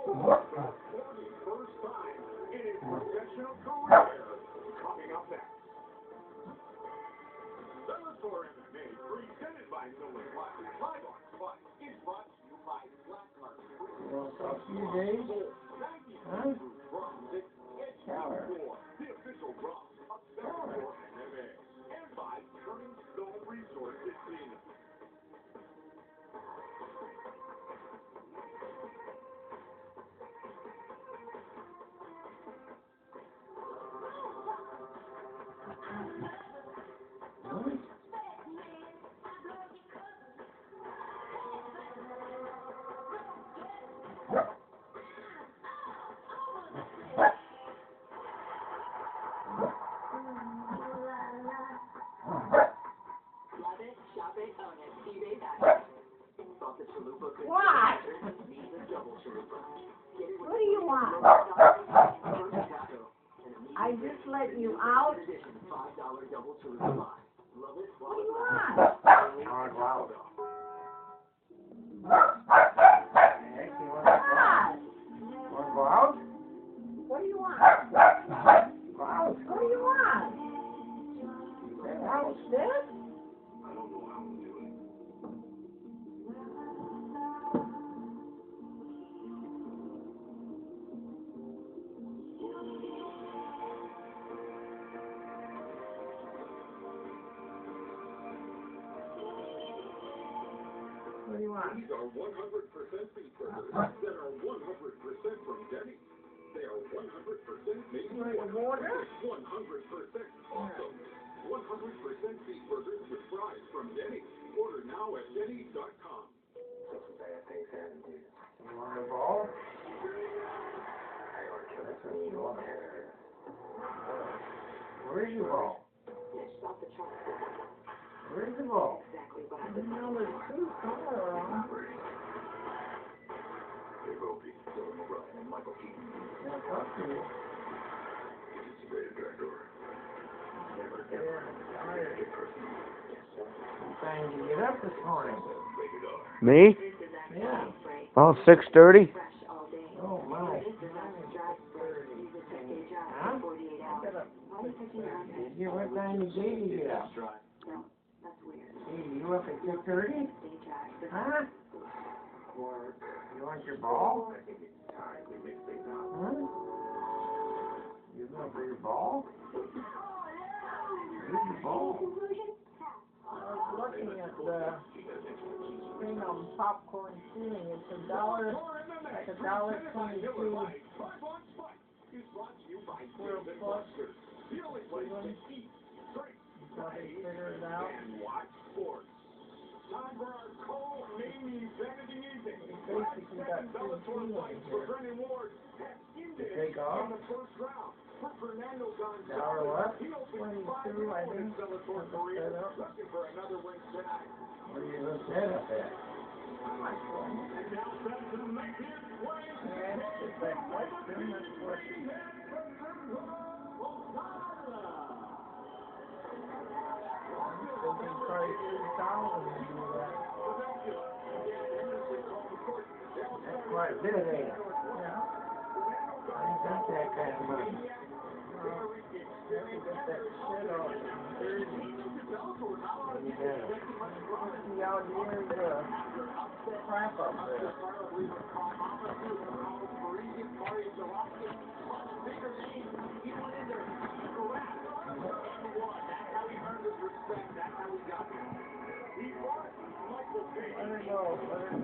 First time in his professional career. Coming up next. Bellator MMA, presented by Miller Lite. Live on Spot is brought to you by Black Market. A few days? Huh? Tower. The official ROM of Bellator MMA. And by Turning Stone Resort Casino. What? What do you want? I just let you out. What do you want? Wow. What? Want to go out? What do you want? Go out. What do you want? Go out. This? I don't know how I'm doing. What do you want? These are 100% beef burgers that are 100% from Denny's. They are 100% made You want your water? 100% awesome. 100% beef burgers with fries from Denny's. Order now at Denny's.com. Some bad things happen to you. You want the ball? That's when you want it. Where's your ball? Where's the ball? No, there's two somewhere around. Dave Opie, Dylan O'Brien, and Michael Keaton. I'll talk to you. It's a great director. Never Yeah, ever tired. get personal. What time did you get up this morning? Rated R. Me? Yeah. Oh, 6:30? Oh, my. Huh? Did you, what time did Davey get up? Davey, you up at 6:30? Huh? You want your ball? Huh? You going for your ball? Where's your ball? I was looking at the thing on popcorn ceiling. It's $1, like $1.22 per foot. The only place to eat, drink, Probably figure it out. and watch sports. Time for our co-main event of the evening. Basically got two ceilings here. Brennan Ward has ended Take off? in the first round. For Fernando Gonzalez, Hour left? he opened 22, I think. Bellator That's career, set up. looking for another win tonight. Where do you look that up at? And now set to make his way. Yeah, it's that question. That's what. They can probably 3,000 to do that. That's quite a bit, ain't it? Yeah. I ain't got that kind of money. You have to get that shit off in Jersey. You got it. See out here's crap up there. Let her go. Let her go.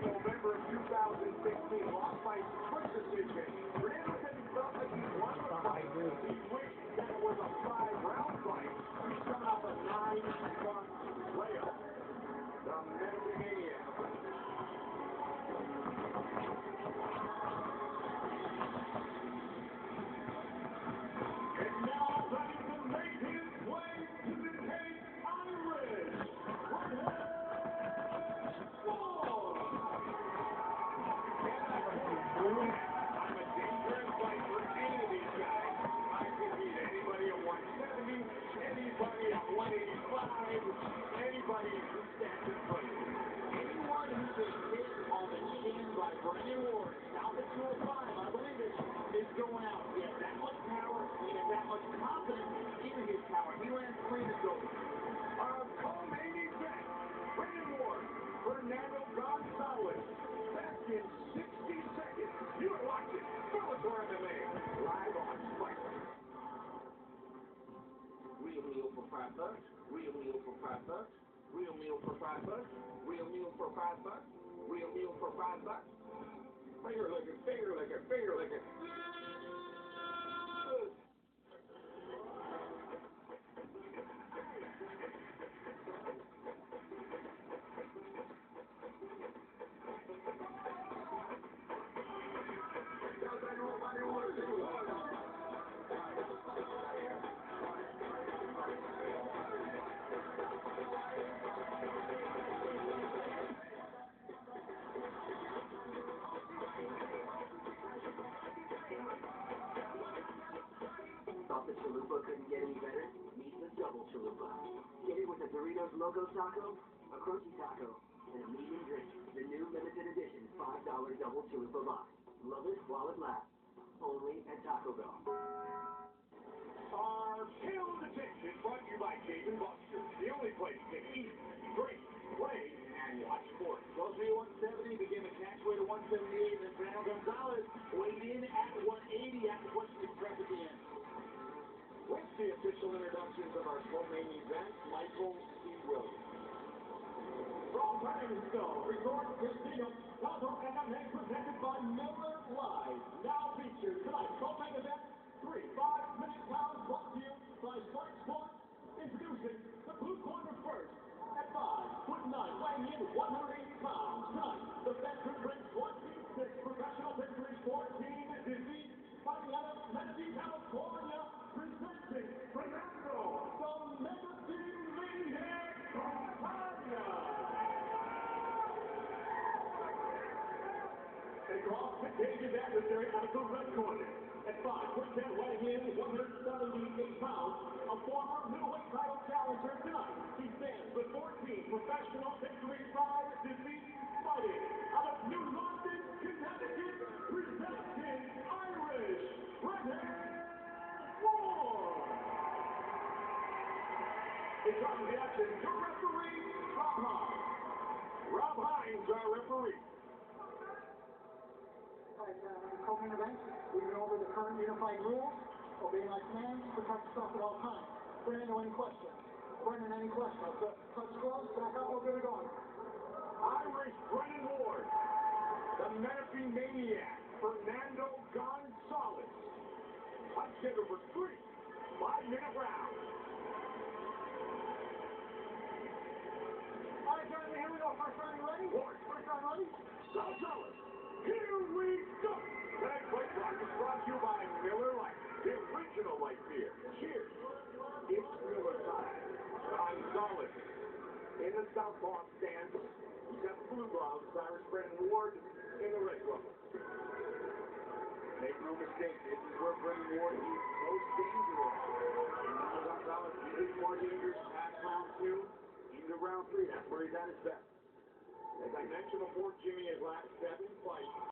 November of 2016, lost by split decision. Brandon felt like he won the fight. He wished that it was a 5-round fight. He's coming off a 9-month layoff. The Metamaniac. And now ready to make his way to the Hate Irish. I'm a dangerous fight for any of these guys. I can beat anybody at 170, anybody at 185, anybody who stands in front of me. Anyone who gets hit on the chin by Brennan Ward, Now the 205, I believe it, is going out. He has that much power, he has that much confidence in his power. He ran 3 minutes over. Our co-main event, Brandon Ward, Fernando Gonzalez. Back in 60 seconds. You are watching Bellator MMA live on Spike. Real meal for $5. Real meal for $5. Real meal for $5. Real meal for $5. Real meal for $5. Finger licking, finger licking, finger licking. Thought the chalupa couldn't get any better? Meet the double chalupa. Get it with a Doritos Loco Taco, a Crunchy Taco, and a medium drink. The new limited edition $5 double chalupa box. Love it while it lasts. Only at Taco Bell. Our panel of attention brought to you by Dave & Buster's, the only place you can eat, drink, play, and watch sports. Goes to 170, begin the catch weight at 178, and Fernando Gonzalez weighed in at 180 after pushing his press at the end. With the official introductions of our co-main event, Michael C. Williams. From Brandon Resort Casino, Tazo MMA presented by Miller Live. Now features tonight's co-main event, 3 5-minute rounds brought to you by Strike Sports. Introducing the blue corner first at 5'9", weighing in 180 pounds. Tonight, the veteran brings 26 professional victories, 14 defeats, fighting out of Menifee, California, presenting Fernando, the Menifee Maniac Campagna. Across the cage's adversary out of the red corner. At 5'10", weighing in 178 pounds, a former middleweight title challenger tonight. He stands with 14 professional victories, 5 defeats, fighting out of New London, Connecticut, presenting Irish Brennan Ward. It's on the action, your referee, Rob Hines. Rob Hines, our referee. Co-main event, we went over the current unified rules, obey my commands, protect yourself at all times. Fernando, any questions? Brennan, any questions? Touch gloves, back up, we're good to go. Irish Brennan Ward, the Menifee Maniac, Fernando Gonzalez. I'm scheduled for 3 5-minute rounds. All right, gentlemen, here we go. First round, you ready? Ward, First round, ready? Gonzalez, here we go. Tonight's fight block is brought to you by Miller Lite, the original light beer. Cheers. It's Miller time. Gonzalez in the southpaw stance. He's got the blue gloves. Irish Brennan Ward in the red gloves. Make no mistake, this is where Brennan Ward is most dangerous. Gonzalez is more dangerous past round 2 into round 3. That's where he's at his best. As I mentioned before, Jimmy has last 7 fights.